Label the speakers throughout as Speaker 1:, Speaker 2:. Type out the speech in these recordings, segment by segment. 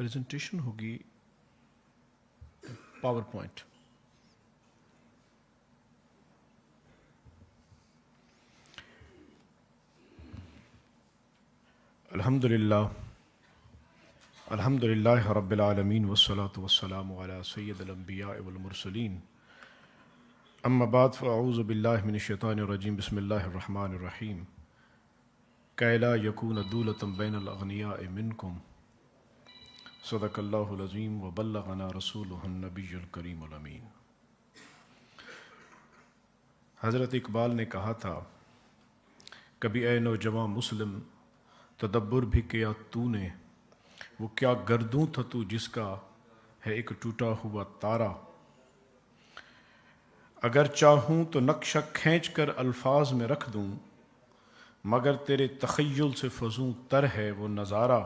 Speaker 1: Presentation ہوگی power point. الحمد للہ رب العالمین والصلاة والسلام علی سید الانبیاء والمرسلین. اما بعد فاعوذ باللہ من الشیطان الرجیم. بسم اللہ الرحمن الرحیم. کی لا یکون دولة بین الاغنیاء منکم. صدق اللہ العظیم وبلغنا رسولہ النبی الکریم الامین. حضرت اقبال نے کہا تھا، کبھی اے نوجوان مسلم تدبر بھی کیا تو نے، وہ کیا گردوں تھا تو جس کا ہے ایک ٹوٹا ہوا تارا. اگر چاہوں تو نقشہ کھینچ کر الفاظ میں رکھ دوں، مگر تیرے تخیل سے فزوں تر ہے وہ نظارہ.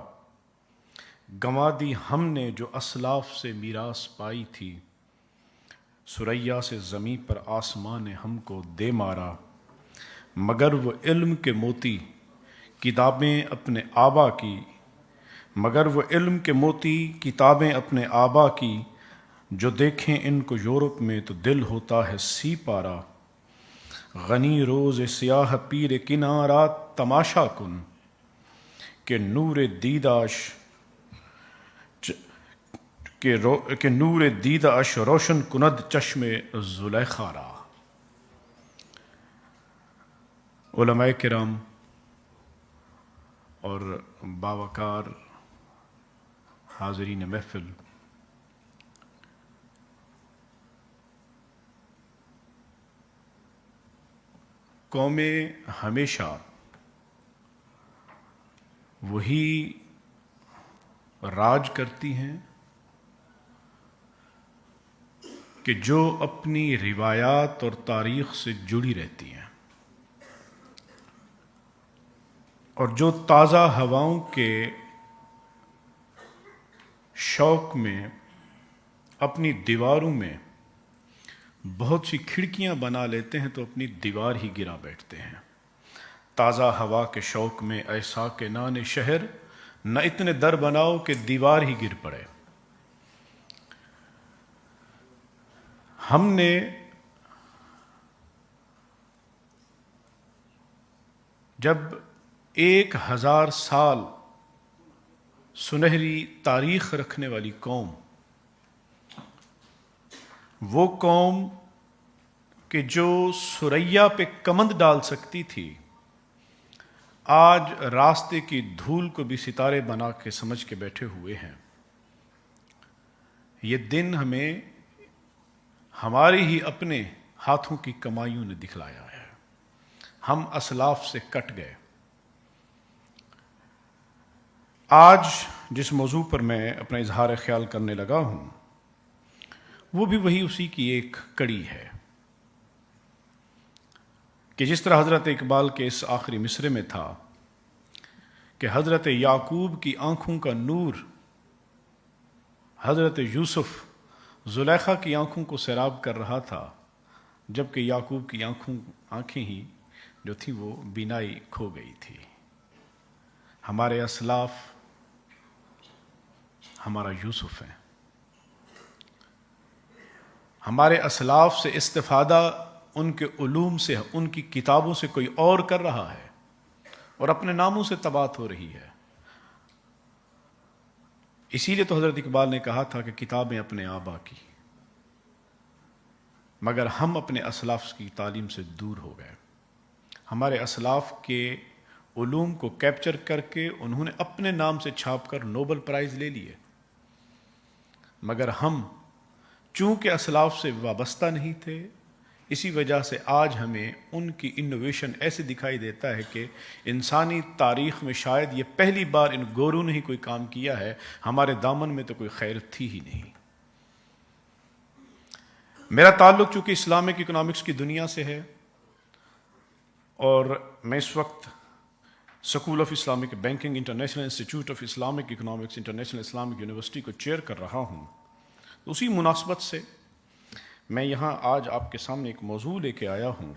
Speaker 1: گنوا دی ہم نے جو اسلاف سے میراث پائی تھی، ثریا سے زمیں پر آسمان نے ہم کو دے مارا. مگر وہ علم کے موتی کتابیں اپنے آبا کی، مگر وہ علم کے موتی کتابیں اپنے آبا کی، جو دیکھیں ان کو یورپ میں تو دل ہوتا ہے سی پارا. غنی روز سیاہ پیر کنارات تماشا کن، کہ نور دیداش روشن کند چشم زلیخا را. علماء کرام اور باوقار حاضرین محفل، قومیں ہمیشہ وہی راج کرتی ہیں کہ جو اپنی روایات اور تاریخ سے جڑی رہتی ہیں، اور جو تازہ ہواؤں کے شوق میں اپنی دیواروں میں بہت سی کھڑکیاں بنا لیتے ہیں تو اپنی دیوار ہی گرا بیٹھتے ہیں. تازہ ہوا کے شوق میں ایسا کہ نان شہر نہ اتنے در بناؤ کہ دیوار ہی گر پڑے. ہم نے جب 1000 سال سنہری تاریخ رکھنے والی قوم، وہ قوم کہ جو ثریا پہ کمند ڈال سکتی تھی، آج راستے کی دھول کو بھی ستارے بنا کے سمجھ کے بیٹھے ہوئے ہیں. یہ دن ہمیں ہماری ہی اپنے ہاتھوں کی کمائیوں نے دکھلایا ہے. ہم اسلاف سے کٹ گئے. آج جس موضوع پر میں اپنا اظہار خیال کرنے لگا ہوں، وہ بھی وہی اسی کی ایک کڑی ہے کہ جس طرح حضرت اقبال کے اس آخری مصرے میں تھا کہ حضرت یعقوب کی آنکھوں کا نور حضرت یوسف زلیخا کی آنکھوں کو سیراب کر رہا تھا، جبکہ یعقوب کی آنکھیں ہی جو تھیں وہ بینائی کھو گئی تھی. ہمارے اسلاف ہمارا یوسف ہیں. ہمارے اسلاف سے استفادہ ان کے علوم سے، ان کی کتابوں سے کوئی اور کر رہا ہے اور اپنے ناموں سے تباہت ہو رہی ہے. اسی لیے تو حضرت اقبال نے کہا تھا کہ کتابیں اپنے آبا کی، مگر ہم اپنے اسلاف کی تعلیم سے دور ہو گئے. ہمارے اسلاف کے علوم کو کیپچر کر کے انہوں نے اپنے نام سے چھاپ کر نوبل پرائز لے لیے، مگر ہم چونکہ اسلاف سے وابستہ نہیں تھے، اسی وجہ سے آج ہمیں ان کی انوویشن ایسے دکھائی دیتا ہے کہ انسانی تاریخ میں شاید یہ پہلی بار ان گوروں نے ہی کوئی کام کیا ہے. ہمارے دامن میں تو کوئی خیر تھی ہی نہیں. میرا تعلق چونکہ اسلامک اکنامکس کی دنیا سے ہے، اور میں اس وقت school of Islamic banking, international institute of Islamic economics, international Islamic university کو چیئر کر رہا ہوں. اسی مناسبت سے میں یہاں آج آپ کے سامنے ایک موضوع لے کے آیا ہوں،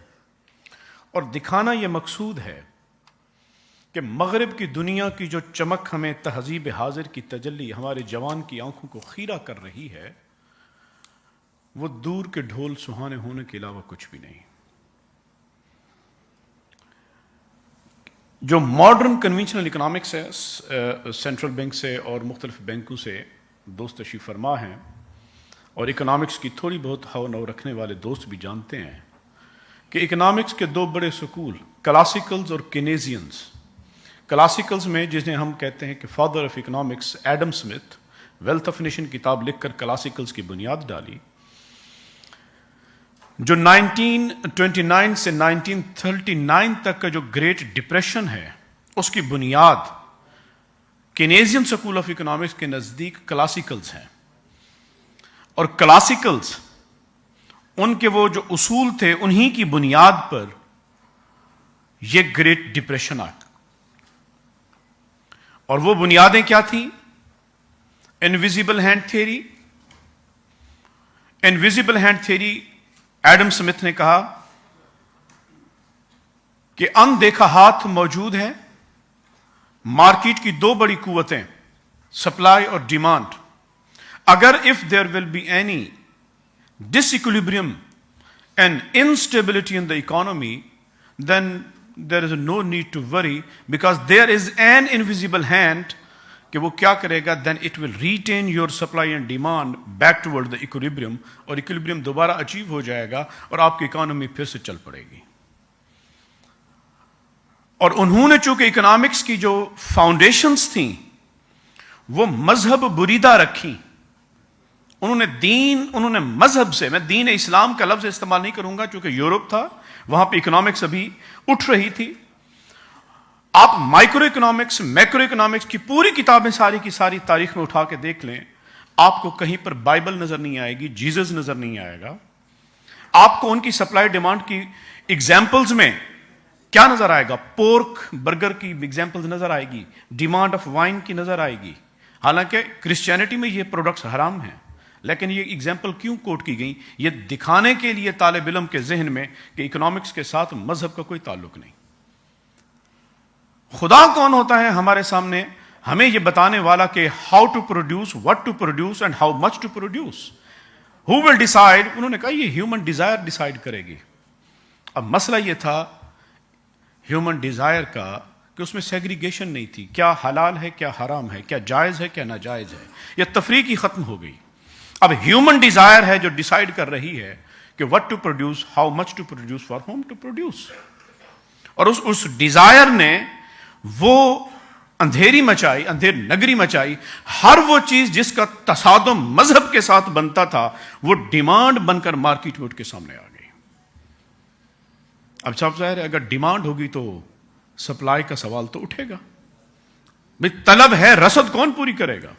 Speaker 1: اور دکھانا یہ مقصود ہے کہ مغرب کی دنیا کی جو چمک ہمیں تہذیب حاضر کی تجلی ہمارے جوان کی آنکھوں کو خیرہ کر رہی ہے، وہ دور کے ڈھول سہانے ہونے کے علاوہ کچھ بھی نہیں۔ جو ماڈرن کنونشنل اکنامکس ہے، سینٹرل بینک سے اور مختلف بینکوں سے دوست تشریف فرما ہیں، اور اکنامکس کی تھوڑی بہت ہو نو رکھنے والے دوست بھی جانتے ہیں کہ اکنامکس کے دو بڑے سکول، کلاسیکلز اور کینیزینز۔ کلاسیکلز میں جنہیں ہم کہتے ہیں کہ father of economics Adam Smith, wealth of nation کتاب لکھ کر کلاسیکلز کی بنیاد ڈالی، جو 1929 سے 1939 تک کا جو گریٹ ڈپریشن ہے اس کی بنیاد کینیزین سکول آف اکنامکس کے نزدیک کلاسیکلز ہیں، اور کلاسیکلز ان کے وہ جو اصول تھے انہی کی بنیاد پر یہ گریٹ ڈپریشن آیا۔ اور وہ بنیادیں کیا تھیں؟ Invisible hand theory. Invisible hand theory Adam Smith نے کہا کہ اندیکھا ہاتھ موجود ہے، مارکیٹ کی دو بڑی قوتیں سپلائی اور ڈیمانڈ۔ اگر if there will be any disequilibrium and instability in the economy, then there is no need to worry because there is an invisible hand کہ وہ کیا کرے گا، then it will retain your supply and demand back toward the equilibrium، اور equilibrium دوبارہ achieve ہو جائے گا اور آپ کی اکانومی پھر سے چل پڑے گی۔ اور انہوں نے چونکہ اکنامکس کی جو فاؤنڈیشنز تھیں وہ مذہب بریدہ رکھی، انہوں نے مذہب سے، میں دین اسلام کا لفظ استعمال نہیں کروں گا چونکہ یورپ تھا، وہاں پہ اکنامکس ابھی اٹھ رہی تھی۔ آپ مائکرو اکنامکس، میکرو اکنامکس کی پوری کتابیں ساری کی ساری تاریخ میں اٹھا کے دیکھ لیں، آپ کو کہیں پر بائبل نظر نہیں آئے گی، جیزس نظر نہیں آئے گا۔ آپ کو ان کی سپلائی ڈیمانڈ کی ایگزامپلز میں کیا نظر آئے گا؟ پورک برگر کی ایگزامپلز نظر آئے گی، ڈیمانڈ آف وائن کی نظر آئے گی۔ حالانکہ کرسچینٹی میں یہ پروڈکٹس حرام ہیں، لیکن یہ ایگزامپل کیوں کوٹ کی گئی؟ یہ دکھانے کے لیے طالب علم کے ذہن میں کہ اکنامکس کے ساتھ مذہب کا کوئی تعلق نہیں۔ خدا کون ہوتا ہے ہمارے سامنے؟ ہمیں یہ بتانے والا کہ how to produce, what to produce and how much to produce. Who will decide? انہوں نے کہا یہ ہیومن ڈیزائر ڈیسائیڈ کرے گی۔ اب مسئلہ یہ تھا ہیومن ڈیزائر کا کہ اس میں سیگریگیشن نہیں تھی، کیا حلال ہے کیا حرام ہے، کیا جائز ہے کیا ناجائز ہے، یہ تفریق ہی ختم ہو گئی۔ اب ہیومن ڈیزائر ہے جو ڈیسائیڈ کر رہی ہے کہ what to produce, how much to produce, for whom to produce. اور اس ڈیزائر نے وہ اندھیری مچائی، اندھیر نگری مچائی۔ ہر وہ چیز جس کا تصادم مذہب کے ساتھ بنتا تھا وہ ڈیمانڈ بن کر مارکیٹ میں اٹھ کے سامنے آ گئی۔ اب صاحب ظاہر ہے اگر ڈیمانڈ ہوگی تو سپلائی کا سوال تو اٹھے گا، بھئی طلب ہے، رسد کون پوری کرے گا؟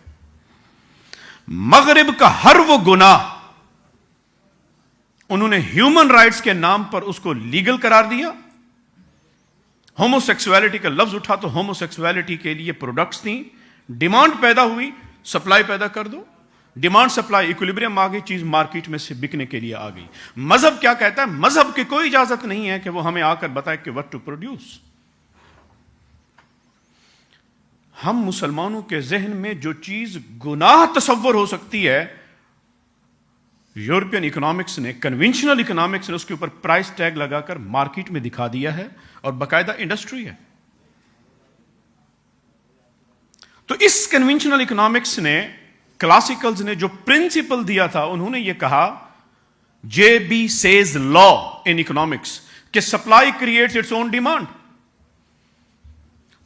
Speaker 1: مغرب کا ہر وہ گناہ انہوں نے ہیومن رائٹس کے نام پر اس کو لیگل قرار دیا۔ ہومو سیکسولیٹی کا لفظ اٹھا تو ہومو سیکسولیٹی کے لیے پروڈکٹس تھیں، ڈیمانڈ پیدا ہوئی، سپلائی پیدا کر دو، ڈیمانڈ سپلائی ایکولیبریم آ گئی، چیز مارکیٹ میں سے بکنے کے لیے آ گئی۔ مذہب کیا کہتا ہے؟ مذہب کی کوئی اجازت نہیں ہے کہ وہ ہمیں آ کر بتائے کہ وٹ ٹو پروڈیوس۔ ہم مسلمانوں کے ذہن میں جو چیز گناہ تصور ہو سکتی ہے، یورپین اکنامکس نے، کنونشنل اکنامکس نے اس کے اوپر پرائس ٹیگ لگا کر مارکیٹ میں دکھا دیا ہے، اور باقاعدہ انڈسٹری ہے۔ تو اس کنونشنل اکنامکس نے، کلاسیکلز نے جو پرنسپل دیا تھا، انہوں نے یہ کہا، J B Say's law in economics, کہ supply creates its own demand.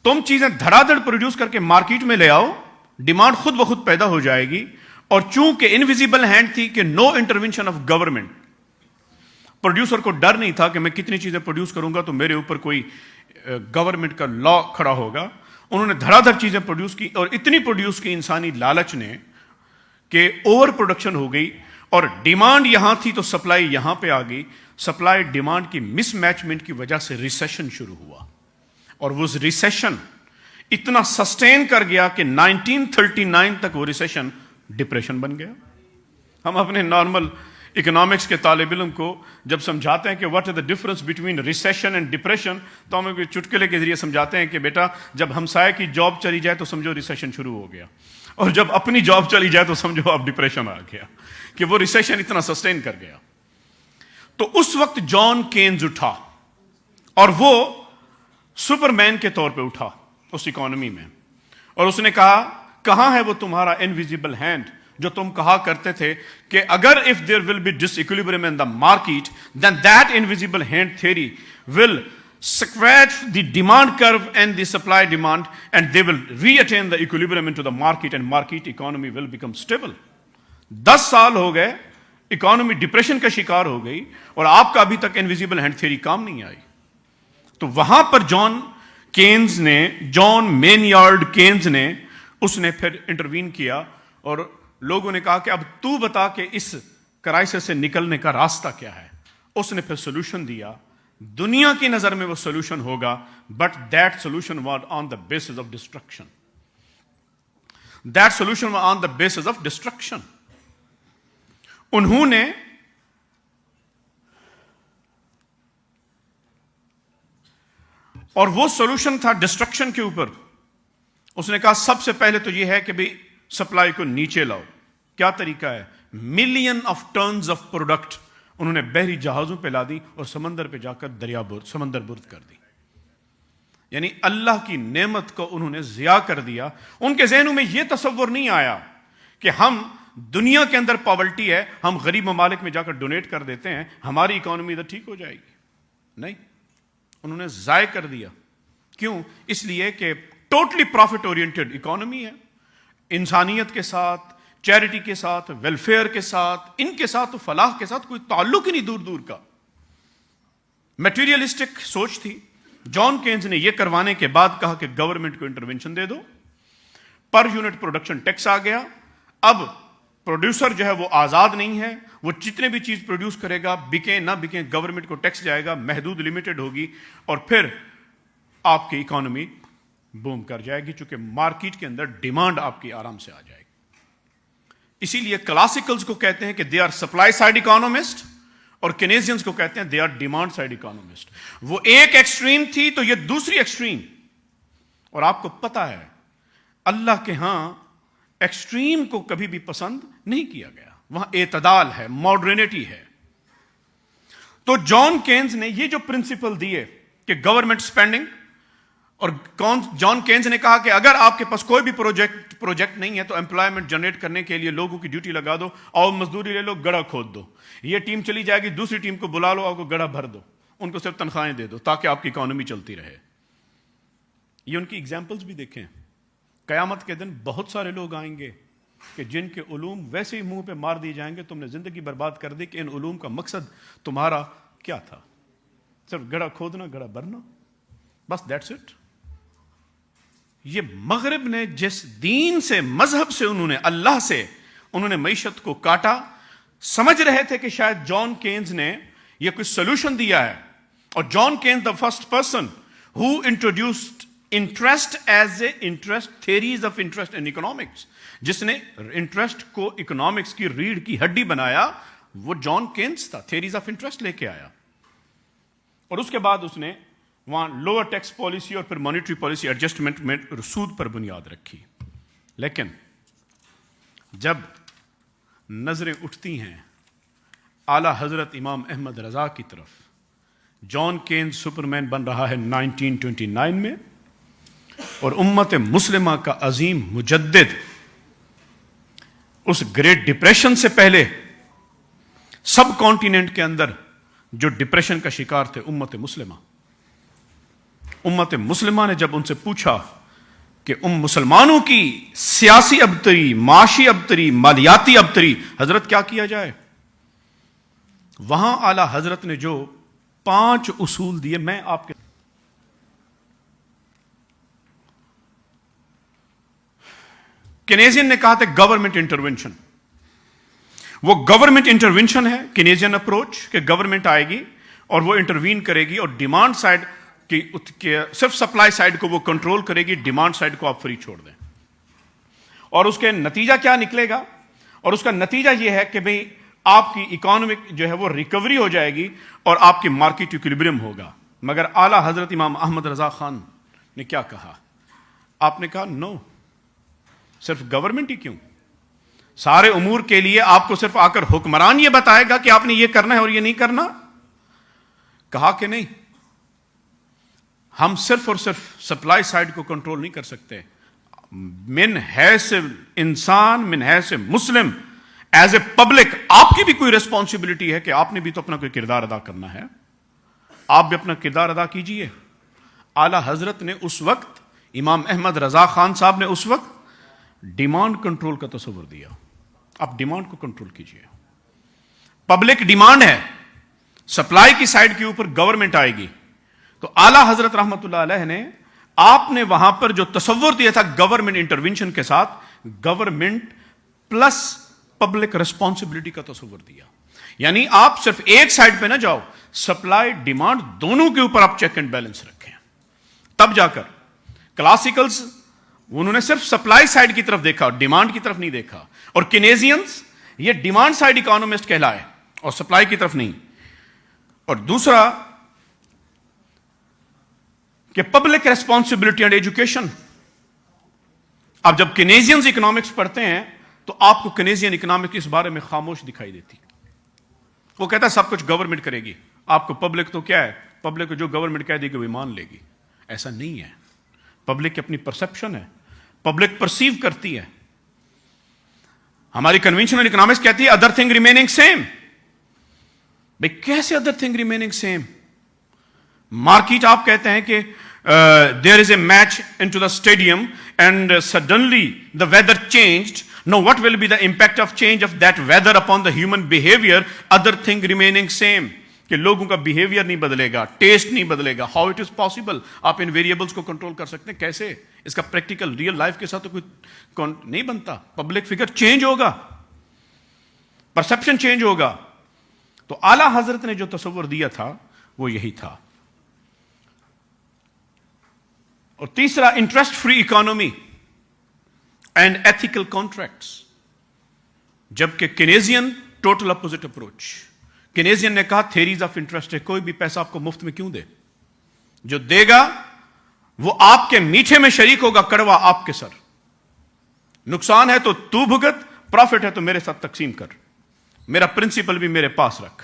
Speaker 1: تم چیزیں دھڑا دھڑ پروڈیوس کر کے مارکیٹ میں لے آؤ، ڈیمانڈ خود بخود پیدا ہو جائے گی۔ اور چونکہ انویزیبل ہینڈ تھی کہ نو انٹرونشن آف گورنمنٹ، پروڈیوسر کو ڈر نہیں تھا کہ میں کتنی چیزیں پروڈیوس کروں گا تو میرے اوپر کوئی گورنمنٹ کا لا کھڑا ہوگا۔ انہوں نے دھڑا دھڑ چیزیں پروڈیوس کی، اور اتنی پروڈیوس کی انسانی لالچ نے کہ اوور پروڈکشن ہو گئی، اور ڈیمانڈ یہاں تھی تو سپلائی یہاں پہ آ گئی۔ سپلائی ڈیمانڈ کی مس میچمنٹ کی وجہ سے ریسیشن شروع ہوا، اور وہ ریسیشن اتنا سسٹین کر گیا کہ 1939 تک وہ ریسیشن ڈپریشن بن گیا۔ ہم اپنے نارمل اکنامکس کے طالب علم کو جب سمجھاتے ہیں کہ what is the difference between recession and depression, تو ہم چٹکلے کے ذریعے سمجھاتے ہیں کہ بیٹا جب ہمسائے کی جاب چلی جائے تو سمجھو ریسیشن شروع ہو گیا، اور جب اپنی جاب چلی جائے تو سمجھو اب ڈپریشن آ گیا، کہ وہ ریسیشن اتنا سسٹین کر گیا۔ تو اس وقت جان کینز اٹھا، اور وہ سپر مین کے طور پہ اٹھا اس اکانومی میں، اور اس نے کہا کہاں ہے وہ تمہارا انویزیبل ہینڈ جو تم کہا کرتے تھے کہ اگر if there will be disequilibrium in the market then that invisible hand theory will scratch the demand curve and the supply demand and they will reattain the equilibrium into the market and market economy will become stable۔ 10 سال ہو گئے، economy depression کا شکار ہو گئی اور آپ کا ابھی تک انویزیبل ہینڈ تھیوری کام نہیں آئی۔ تو وہاں پر جان مینیارڈ کینز نے اس نے پھر انٹروین کیا، اور لوگوں نے کہا کہ اب تو بتا کہ اس کرائسس سے نکلنے کا راستہ کیا ہے۔ اس نے پھر سولوشن دیا، دنیا کی نظر میں وہ سولوشن ہوگا، but that solution was on the basis of destruction, that solution was on the basis of destruction. انہوں نے اور وہ سولوشن تھا ڈسٹرکشن کے اوپر۔ اس نے کہا سب سے پہلے تو یہ ہے کہ بھئی سپلائی کو نیچے لاؤ۔ کیا طریقہ ہے؟ Million of tons of product انہوں نے بحری جہازوں پہ لا دی اور سمندر پہ جا کر سمندر برد کر دی، یعنی اللہ کی نعمت کو انہوں نے ضیاع کر دیا۔ ان کے ذہنوں میں یہ تصور نہیں آیا کہ ہم دنیا کے اندر پاورٹی ہے، ہم غریب ممالک میں جا کر ڈونیٹ کر دیتے ہیں، ہماری اکانومی ادھر ٹھیک ہو جائے گی۔ نہیں، انہوں نے ضائع کر دیا۔ کیوں؟ اس لیے کہ ٹوٹلی پروفٹ اورینٹڈ اکانومی ہے، انسانیت کے ساتھ، چیریٹی کے ساتھ، ویلفیئر کے ساتھ، ان کے ساتھ فلاح کے ساتھ کوئی تعلق ہی نہیں دور دور کا، میٹیریلسٹک سوچ تھی۔ جان کینز نے یہ کروانے کے بعد کہا کہ گورنمنٹ کو انٹروینشن دے دو، پر یونٹ پروڈکشن ٹیکس آ گیا۔ اب پروڈیوسر جو ہے وہ آزاد نہیں ہے، وہ جتنے بھی چیز پروڈیوس کرے گا، بکیں نہ بکیں، گورنمنٹ کو ٹیکس جائے گا، محدود لمیٹڈ ہوگی، اور پھر آپ کی اکانومی بوم کر جائے گی، چونکہ مارکیٹ کے اندر ڈیمانڈ آپ کی آرام سے آ جائے گی۔ اسی لیے کلاسیکلز کو کہتے ہیں کہ they are supply side economist, اور کینیزینز کو کہتے ہیں they are demand side economist. وہ ایک ایکسٹریم تھی تو یہ دوسری ایکسٹریم، اور آپ کو پتا ہے اللہ کے ہاں ایکسٹریم کو کبھی بھی پسند نہیں کیا گیا، وہاں اعتدال ہے، ماڈرنیٹی ہے۔ تو جان کینز نے یہ جو پرنسپل دیے کہ گورنمنٹ سپینڈنگ، اور جان کینز نے کہا کہ اگر آپ کے پاس کوئی بھی پروجیکٹ نہیں ہے تو امپلائمنٹ جنریٹ کرنے کے لیے لوگوں کی ڈیوٹی لگا دو، اور مزدوری لے لو، گڑھا کھود دو، یہ ٹیم چلی جائے گی، دوسری ٹیم کو بلا لو، آپ کو گڑھا بھر دو، ان کو صرف تنخواہیں دے دو تاکہ آپ کی اکانومی چلتی رہے۔ یہ ان کی ایگزامپلز بھی دیکھیں۔ قیامت کے دن بہت سارے لوگ آئیں گے کہ جن کے علوم ویسے ہی منہ پہ مار دیے جائیں گے، تم نے زندگی برباد کر دی کہ ان علوم کا مقصد تمہارا کیا تھا؟ صرف گڑھا کھودنا، گڑھا بھرنا، بس دیٹس اٹ۔ یہ مغرب نے جس دین سے، مذہب سے، انہوں نے اللہ سے انہوں نے معیشت کو کاٹا، سمجھ رہے تھے کہ شاید جان کینز نے یہ کوئی سولوشن دیا ہے، اور John Keynes the first person who introduced interest as a interest, theories of interest in economics, جس نے انٹرسٹ کو اکنامکس کی ریڑھ کی ہڈی بنایا، وہ جان کینز تھا، تھیریز آف انٹرسٹ لے کے آیا۔ اور اس کے بعد اس نے وہاں لوور ٹیکس پالیسی اور پھر مانیٹری پالیسی ایڈجسٹمنٹ میں سود پر بنیاد رکھی۔ لیکن جب نظریں اٹھتی ہیں اعلیٰ حضرت امام احمد رضا کی طرف، جان کینز سپرمین بن رہا ہے 1929 میں، اور امت مسلمہ کا عظیم مجدد اس گریٹ ڈپریشن سے پہلے سب کانٹیننٹ کے اندر جو ڈپریشن کا شکار تھے امت مسلمہ نے جب ان سے پوچھا کہ مسلمانوں کی سیاسی ابتری، معاشی ابتری، مالیاتی ابتری، حضرت کیا کیا جائے، وہاں اعلیٰ حضرت نے جو 5 اصول دیے، میں آپ کے کینیزین نے کہا تھا گورنمنٹ انٹرونشن، وہ گورنمنٹ انٹرونشن ہے کینیزین اپروچ، کہ گورنمنٹ آئے گی اور وہ انٹروین کرے گی، اور ڈیمانڈ سائڈ کی صرف سپلائی سائڈ کو وہ کنٹرول کرے گی، ڈیمانڈ سائڈ کو آپ فری چھوڑ دیں۔ اور اس کے نتیجہ کیا نکلے گا؟ اور اس کا نتیجہ یہ ہے کہ بھئی آپ کی اکانومک جو ہے وہ ریکوری ہو جائے گی اور آپ کی مارکیٹ ایکویلبریم ہوگا. مگر اعلیٰ حضرت امام احمد رضا خان نے کیا کہا؟ آپ نے کہا نو، صرف گورنمنٹ ہی کیوں، سارے امور کے لیے آپ کو صرف آ کر حکمران یہ بتائے گا کہ آپ نے یہ کرنا ہے اور یہ نہیں کرنا. کہا کہ نہیں، ہم صرف اور صرف سپلائی سائڈ کو کنٹرول نہیں کر سکتے. من حیث انسان، من حیث مسلم، ایز اے پبلک آپ کی بھی کوئی ریسپانسبلٹی ہے کہ آپ نے بھی تو اپنا کوئی کردار ادا کرنا ہے. آپ بھی اپنا کردار ادا کیجئے. اعلیٰ حضرت نے اس وقت، امام احمد رضا خان صاحب نے اس وقت ڈیمانڈ کنٹرول کا تصور دیا. آپ ڈیمانڈ کو کنٹرول کیجئے. پبلک ڈیمانڈ ہے، سپلائی کی سائڈ کے اوپر گورنمنٹ آئے گی. تو اعلیٰ حضرت رحمت اللہ علیہ نے آپ نے وہاں پر جو تصور دیا تھا گورنمنٹ انٹروینشن کے ساتھ، گورنمنٹ پلس پبلک ریسپانسبلٹی کا تصور دیا. یعنی آپ صرف ایک سائڈ پہ نہ جاؤ، سپلائی ڈیمانڈ دونوں کے اوپر آپ چیک اینڈ بیلنس رکھیں. تب جا کر کلاسیکلز انہوں نے صرف سپلائی سائڈ کی طرف دیکھا، ڈیمانڈ کی طرف نہیں دیکھا. اور کینیزینز یہ ڈیمانڈ سائڈ اکانومسٹ کہلائے اور سپلائی کی طرف نہیں. اور دوسرا کہ پبلک ریسپانسبلٹی اینڈ ایجوکیشن. اب جب کینیزینز اکنامکس پڑھتے ہیں تو آپ کو کینیزین اکنامکس اس بارے میں خاموش دکھائی دیتی. وہ کہتا ہے سب کچھ گورنمنٹ کرے گی، آپ کو پبلک تو کیا ہے، پبلک کو جو گورنمنٹ کہہ دے گی وہ مان لے گی. ایسا نہیں ہے. پبلک کی اپنی پرسپشن ہے، پبلک پرسیو کرتی ہے. ہماری کنونشنل اکنامکس کہتی ہے ادر تھنگ ریمیننگ سیم. بھائی کیسے other thing remaining same? Market آپ کہتے ہیں کہ there is a match in to the stadium and suddenly the weather changed. No what will be the impact of change of that weather upon the human behaviour? Other thing remaining same. کہ لوگوں کا behaviour نہیں بدلے گا، test نہیں بدلے گا. How it is possible? آپ ان ویریبلس کو کنٹرول کر سکتے ہیں کیسے؟ اس کا پریکٹیکل ریئل لائف کے ساتھ تو کوئی نہیں بنتا. پبلک فگر چینج ہوگا، پرسپشن چینج ہوگا. تو اعلیٰ حضرت نے جو تصور دیا تھا وہ یہی تھا. اور تیسرا، interest free economy and ethical contracts. جبکہ کینیزین ٹوٹل اپوزٹ اپروچ. کینیزین نے کہا تھیریز آف انٹرسٹ ہے، کوئی بھی پیسہ آپ کو مفت میں کیوں دے؟ جو دے گا وہ آپ کے میٹھے میں شریک ہوگا، کڑوا آپ کے سر. نقصان ہے تو تو بھگت، پروفٹ ہے تو میرے ساتھ تقسیم کر، میرا پرنسپل بھی میرے پاس رکھ.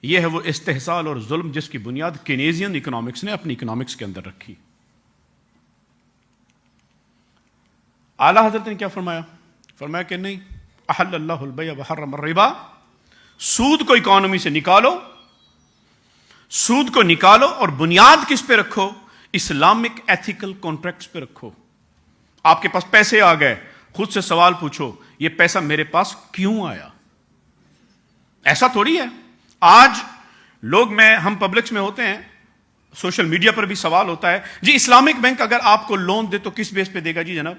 Speaker 1: یہ ہے وہ استحصال اور ظلم جس کی بنیاد کینیزین اکنامکس نے اپنی اکنامکس کے اندر رکھی. اعلیٰ حضرت نے کیا فرمایا؟ فرمایا کہ نہیں، احل اللہ البیع وحرم الربا. سود کو اکانومی سے نکالو، سود کو نکالو اور بنیاد کس پہ رکھو؟ اسلامک ایتھیکل کانٹریکٹس پہ رکھو. آپ کے پاس پیسے آ گئے، خود سے سوال پوچھو یہ پیسہ میرے پاس کیوں آیا؟ ایسا تھوڑی ہے. آج لوگ ہم پبلکس میں ہوتے ہیں، سوشل میڈیا پر بھی سوال ہوتا ہے جی اسلامک بینک اگر آپ کو لون دے تو کس بیس پہ دے گا؟ جی جناب،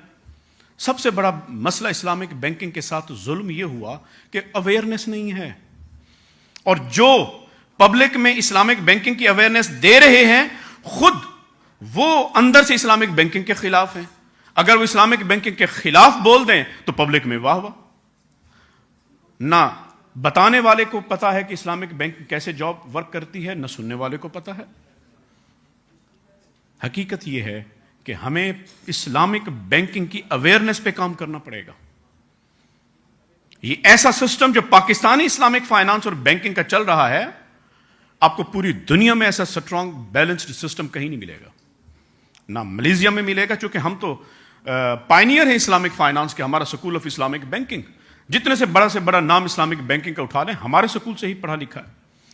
Speaker 1: سب سے بڑا مسئلہ اسلامک بینکنگ کے ساتھ ظلم یہ ہوا کہ اویئرنیس نہیں ہے. اور جو پبلک میں اسلامک بینکنگ کی اویئرنیس دے رہے ہیں خود وہ اندر سے اسلامک بینکنگ کے خلاف ہیں. اگر وہ اسلامک بینکنگ کے خلاف بول دیں تو پبلک میں واہ واہ. نہ بتانے والے کو پتا ہے کہ اسلامک بینکنگ کیسے جاب ورک کرتی ہے، نہ سننے والے کو پتا ہے. حقیقت یہ ہے کہ ہمیں اسلامک بینکنگ کی اویئرنیس پہ کام کرنا پڑے گا. یہ ایسا سسٹم جو پاکستانی اسلامک فائنانس اور بینکنگ کا چل رہا ہے، آپ کو پوری دنیا میں ایسا سٹرانگ بیلنسڈ سسٹم کہیں نہیں ملے گا. نہ ملیشیا میں ملے گا، چونکہ ہم تو پائنیئر ہیں اسلامک فائنانس کے. ہمارا سکول آف اسلامک بینکنگ جتنے سے بڑا نام اسلامک بینکنگ کا اٹھا لیں ہمارے سکول سے ہی پڑھا لکھا ہے.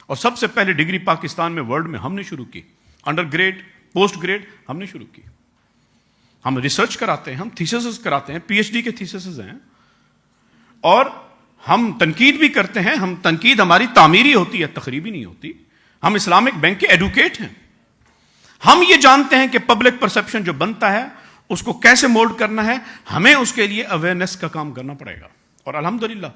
Speaker 1: اور سب سے پہلے ڈگری پاکستان میں ورلڈ میں ہم نے شروع کی. انڈر گریڈ، پوسٹ گریڈ ہم نے شروع کی. ہم ریسرچ کراتے ہیں، ہم تھیسسز کراتے ہیں، پی ایچ ڈی کے تھیسسز ہیں. اور ہم تنقید بھی کرتے ہیں. ہم تنقید ہماری تعمیری ہوتی ہے، تخریبی نہیں ہوتی. ہم اسلامک بینک کے ایڈوکیٹ ہیں. ہم یہ جانتے ہیں کہ پبلک پرسپشن جو بنتا ہے اس کو کیسے مولڈ کرنا ہے. ہمیں اس کے لیے اویئرنیس کا کام کرنا پڑے گا. اور الحمدللہ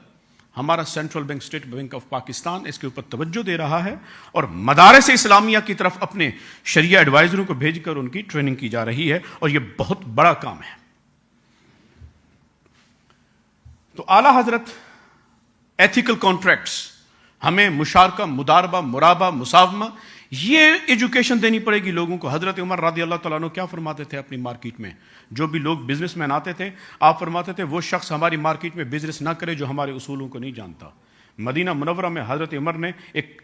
Speaker 1: ہمارا central bank, state bank of Pakistan اس کے اوپر توجہ دے رہا ہے اور مدارس اسلامیہ کی طرف اپنے شریعہ ایڈوائزروں کو بھیج کر ان کی ٹریننگ کی جا رہی ہے. اور یہ بہت بڑا کام ہے. تو اعلیٰ حضرت ایتھیکل کانٹریکٹس، ہمیں مشارکہ، مداربہ، مرابہ، مساومہ، یہ ایجوکیشن دینی پڑے گی لوگوں کو۔ حضرت عمر رضی اللہ تعالیٰ عنہ کیا فرماتے تھے اپنی مارکیٹ میں؟ جو بھی لوگ بزنس مین آتے تھے، آپ فرماتے تھے وہ شخص ہماری مارکیٹ میں بزنس نہ کرے جو ہمارے اصولوں کو نہیں جانتا۔ مدینہ منورہ میں حضرت عمر نے ایک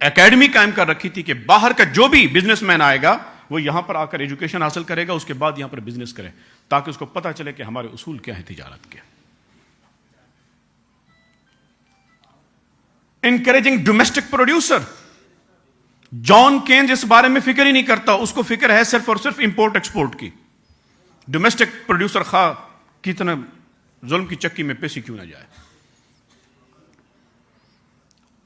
Speaker 1: اکیڈمی قائم کر رکھی تھی کہ باہر کا جو بھی بزنس مین آئے گا وہ یہاں پر آ کر ایجوکیشن حاصل کرے گا، اس کے بعد یہاں پر بزنس کرے، تاکہ اس کو پتہ چلے کہ ہمارے اصول کیا ہیں تجارت کے۔ انکریجنگ ڈومیسٹک پروڈیوسر، جان کینز اس بارے میں فکر ہی نہیں کرتا، اس کو فکر ہے صرف اور صرف امپورٹ ایکسپورٹ کی۔ ڈومیسٹک پروڈیوسر خواہ کتنا ظلم کی چکی میں پیسی کیوں نہ جائے۔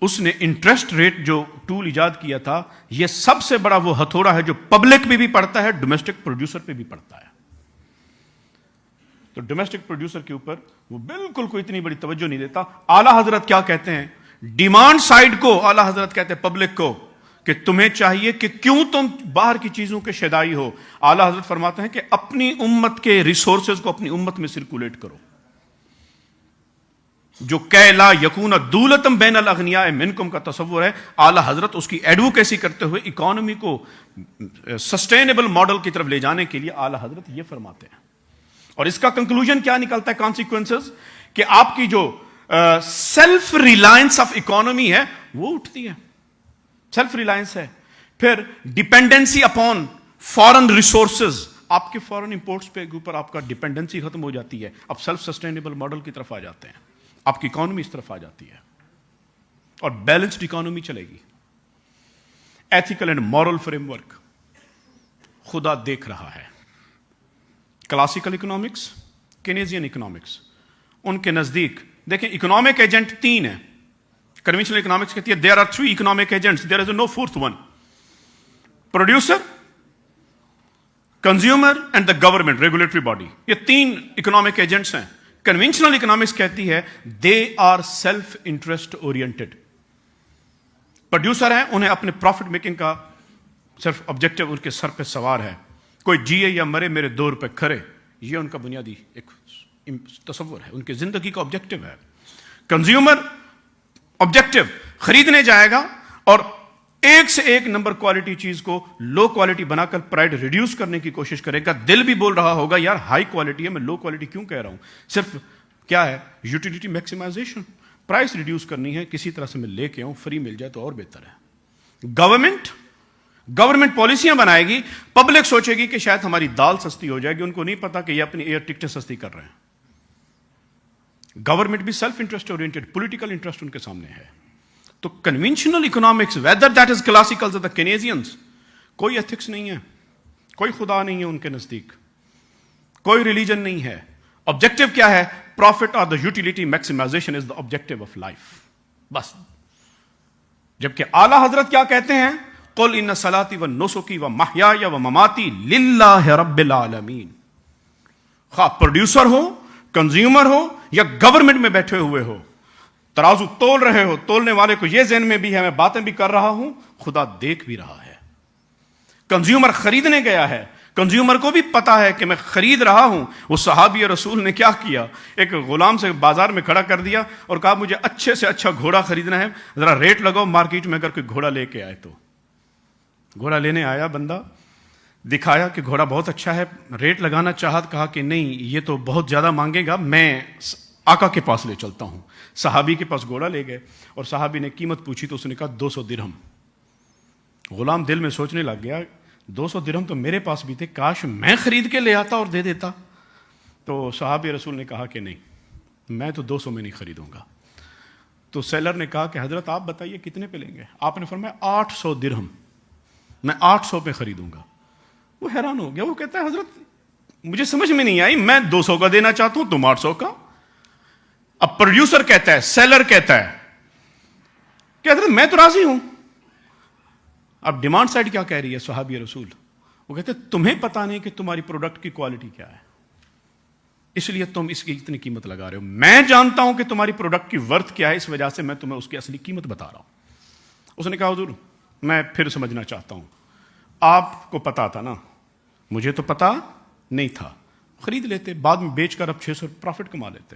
Speaker 1: اس نے انٹرسٹ ریٹ جو ٹول ایجاد کیا تھا، یہ سب سے بڑا وہ ہتھوڑا ہے جو پبلک پہ بھی پڑتا ہے، ڈومیسٹک پروڈیوسر پہ بھی پڑتا ہے۔ تو ڈومیسٹک پروڈیوسر کے اوپر وہ بالکل کوئی اتنی بڑی توجہ نہیں دیتا۔ اعلی حضرت کیا کہتے ہیں؟ ڈیمانڈ سائڈ کو اعلی حضرت کہتے ہیں پبلک کو کہ تمہیں چاہیے کہ کیوں تم باہر کی چیزوں کے شیدائی ہو۔ اعلی حضرت فرماتے ہیں کہ اپنی امت کے ریسورسز کو اپنی امت میں سرکولیٹ کرو۔ جو کہ لا یکون دولتم بین الاغنیاء منکم کا تصور ہے، اعلی حضرت اس کی ایڈوکیسی کرتے ہوئے اکانومی کو سسٹینیبل ماڈل کی طرف لے جانے کے لیے اعلی حضرت یہ فرماتے ہیں۔ اور اس کا کنکلوژن کیا نکلتا ہے، کانسیکوینسز، کہ آپ کی جو سیلف ریلائنس آف اکانومی ہے وہ اٹھتی ہے، سیلف ریلائنس ہے۔ پھر ڈیپینڈنسی اپون فارن ریسورسز، آپ کے فارن امپورٹس پہ اوپر آپ کا ڈیپینڈنسی ختم ہو جاتی ہے، اب سیلف سسٹینیبل ماڈل کی طرف آ جاتے ہیں، آپ کی اکانومی اس طرف آ جاتی ہے اور بیلنسڈ اکانومی چلے گی۔ Ethical and moral frame work, خدا دیکھ رہا ہے۔ کلاسیکل اکنامکس، کینیزین اکنامکس، ان کے نزدیک دیکھیں اکنامک ایجنٹ تین ہیں۔ کنونشنل اکنامکس کہتی ہے there are 3 economic agents, there is no fourth one, producer, consumer and the government regulatory body, یہ 3 اکنامک ایجنٹس ہیں۔ کنونشنل اکنامکس کہتی ہے they are self interest oriented, producer ہیں، انہیں اپنے پروفٹ میکنگ کا صرف آبجیکٹو ان کے سر پہ سوار ہے، کوئی جیے یا مرے میرے 2 روپے کھرے، یہ ان کا بنیادی ایک تصور ہے، ان کی زندگی کا آبجیکٹو ہے۔ کنزیومر آبجیکٹو، خریدنے جائے گا اور ایک سے ایک نمبر کوالٹی چیز کو لو کوالٹی بنا کر پرائڈ ریڈیوس کرنے کی کوشش کرے گا، دل بھی بول رہا ہوگا یار ہائی کوالٹی ہے، میں لو کوالٹی کیوں کہہ رہا ہوں، صرف کیا ہے یوٹیلیٹی میکسیمائزیشن، پرائس ریڈیوس کرنی ہے، کسی طرح سے میں لے کے آؤں، فری مل جائے تو اور بہتر ہے۔ گورنمنٹ پالیسیاں بنائے گی، پبلک سوچے گی کہ شاید ہماری دال سستی ہو جائے گی، ان کو نہیں پتا کہ یہ اپنی ایئر ٹکٹیں سستی کر رہے ہیں۔ گورنمنٹ بھی self interest oriented, political interest ان کے سامنے ہے۔ تو conventional economics whether that is classical the Keynesians, کوئی ایتھکس نہیں ہے، کوئی خدا نہیں ہے ان کے نزدیک، کوئی ریلیجن نہیں ہے، آبجیکٹو کیا ہے؟ پروفٹ اور the utility maximization is the objective of life, بس۔ جبکہ اعلی حضرت کیا کہتے ہیں؟ قل ان صلاتی و نسکی و محیای و مماتی للہ رب العالمین، خواہ پروڈیوسر ہو، کنزیومر ہو یا گورنمنٹ میں بیٹھے ہوئے ہو، ترازو تول رہے ہو، تولنے والے کو یہ ذہن میں بھی ہے میں باتیں بھی کر رہا ہوں، خدا دیکھ بھی رہا ہے۔ کنزیومر خریدنے گیا ہے، کنزیومر کو بھی پتا ہے کہ میں خرید رہا ہوں۔ وہ صحابی رسول نے کیا کیا؟ ایک غلام سے بازار میں کھڑا کر دیا اور کہا مجھے اچھے سے اچھا گھوڑا خریدنا ہے، ذرا ریٹ لگاؤ مارکیٹ میں، اگر کوئی گھوڑا لے کے آئے تو۔ گھوڑا لینے آیا بندہ، دکھایا کہ گھوڑا بہت اچھا ہے، ریٹ لگانا چاہت، کہا کہ نہیں یہ تو بہت زیادہ مانگے گا، میں آقا کے پاس لے چلتا ہوں۔ صحابی کے پاس گھوڑا لے گئے اور صحابی نے قیمت پوچھی تو اس نے کہا 200 درہم۔ غلام دل میں سوچنے لگ گیا 200 درہم تو میرے پاس بھی تھے، کاش میں خرید کے لے آتا اور دے دیتا۔ تو صحابی رسول نے کہا کہ نہیں، میں تو 200 میں نہیں خریدوں گا۔ تو سیلر نے کہا کہ حضرت آپ بتائیے کتنے پہ لیں گے؟ آپ نے فرمایا 800 درہم، میں 800 پہ خریدوں گا۔ وہ حیران ہو گیا، وہ کہتا ہے حضرت مجھے سمجھ میں نہیں آئی، میں 200 کا دینا چاہتا ہوں، تم 800 کا۔ اب پروڈیوسر کہتا ہے، سیلر کہتا ہے کہ حضرت میں تو راضی ہوں۔ اب ڈیمانڈ سائڈ کیا کہہ رہی ہے صحابی رسول؟ وہ کہتے ہیں تمہیں پتا نہیں کہ تمہاری پروڈکٹ کی کوالٹی کیا ہے، اس لیے تم اس کی اتنی قیمت لگا رہے ہو۔ میں جانتا ہوں کہ تمہاری پروڈکٹ کی ورتھ کیا ہے، اس وجہ سے میں تمہیں اس کی اصلی قیمت بتا رہا ہوں۔ اس نے کہا حضور میں پھر سمجھنا چاہتا ہوں، آپ کو پتا تھا نا، مجھے تو پتا نہیں تھا، خرید لیتے، بعد میں بیچ کر اب 600 پروفٹ کما لیتے۔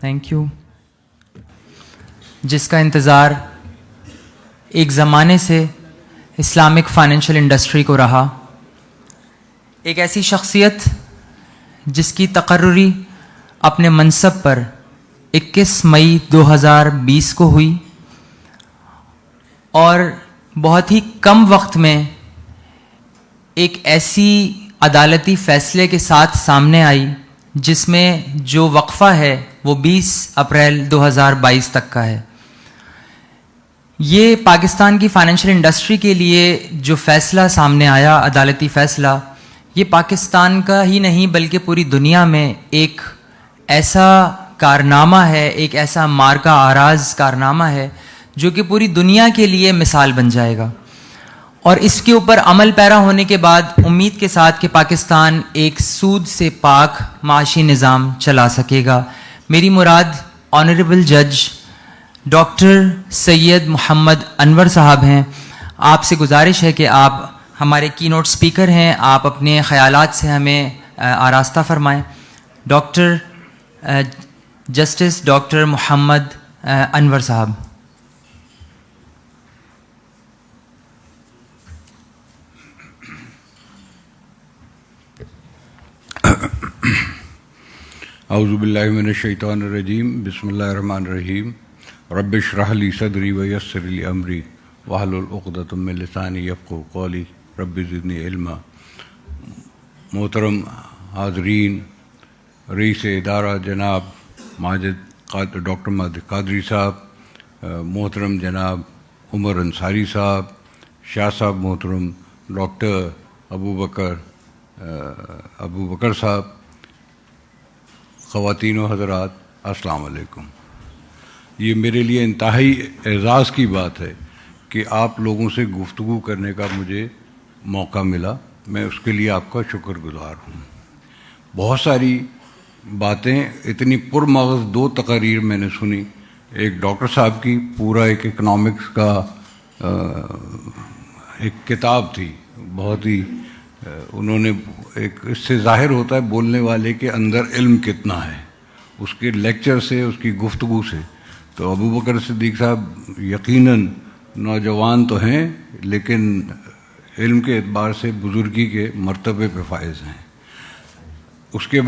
Speaker 2: Thank you. جس کا انتظار ایک زمانے سے اسلامک فائنینشیل انڈسٹری کو رہا, ایک ایسی شخصیت جس کی تقرری اپنے منصب پر 21 مئی 2020 کو ہوئی اور بہت ہی کم وقت میں ایک ایسی عدالتی فیصلے کے ساتھ سامنے آئی جس میں جو وقفہ ہے وہ 20 اپریل 2022 تک کا ہے. یہ پاکستان کی فائنینشیل انڈسٹری کے لیے جو فیصلہ سامنے آیا, عدالتی فیصلہ, یہ پاکستان کا ہی نہیں بلکہ پوری دنیا میں ایک ایسا کارنامہ ہے, ایک ایسا مارکا آراز کارنامہ ہے جو کہ پوری دنیا کے لیے مثال بن جائے گا. اور اس کے اوپر عمل پیرا ہونے کے بعد امید کے ساتھ کہ پاکستان ایک سود سے پاک معاشی نظام چلا سکے گا. میری مراد آنریبل جج ڈاکٹر سید محمد انور صاحب ہیں. آپ سے گزارش ہے کہ آپ ہمارے کی نوٹ سپیکر ہیں, آپ اپنے خیالات سے ہمیں آراستہ فرمائیں. Doctor justice doctor Muhammad Anwar صاحب.
Speaker 3: اعوذ باللہ من الشیطان الرجیم. بسم اللہ الرحمن الرحیم. رب اشرح لی صدری ویسر لی امری واحلل عقدۃ من لسانی یفقہوا قولی رب زدنی علما. محترم حاضرین, رئیس ادارہ جناب ڈاکٹر ماجد قادری صاحب, محترم جناب عمر انصاری صاحب, شاہ صاحب محترم ڈاکٹر ابو بکر صاحب, خواتین و حضرات, السلام علیکم. یہ میرے لیے انتہائی اعزاز کی بات ہے کہ آپ لوگوں سے گفتگو کرنے کا مجھے موقع ملا. میں اس کے لیے آپ کا شکر گزار ہوں. بہت ساری باتیں, اتنی پرمغز 2 تقاریر میں نے سنی. ایک ڈاکٹر صاحب کی پورا ایک اکنامکس کا ایک کتاب تھی, بہت ہی انہوں نے ایک, اس سے ظاہر ہوتا ہے بولنے والے کے اندر علم کتنا ہے, اس کے لیکچر سے, اس کی گفتگو سے. تو ابو بکر صدیق صاحب یقیناً نوجوان تو ہیں لیکن علم کے اعتبار سے بزرگی کے مرتبے پہ فائز ہیں. اس کے بعد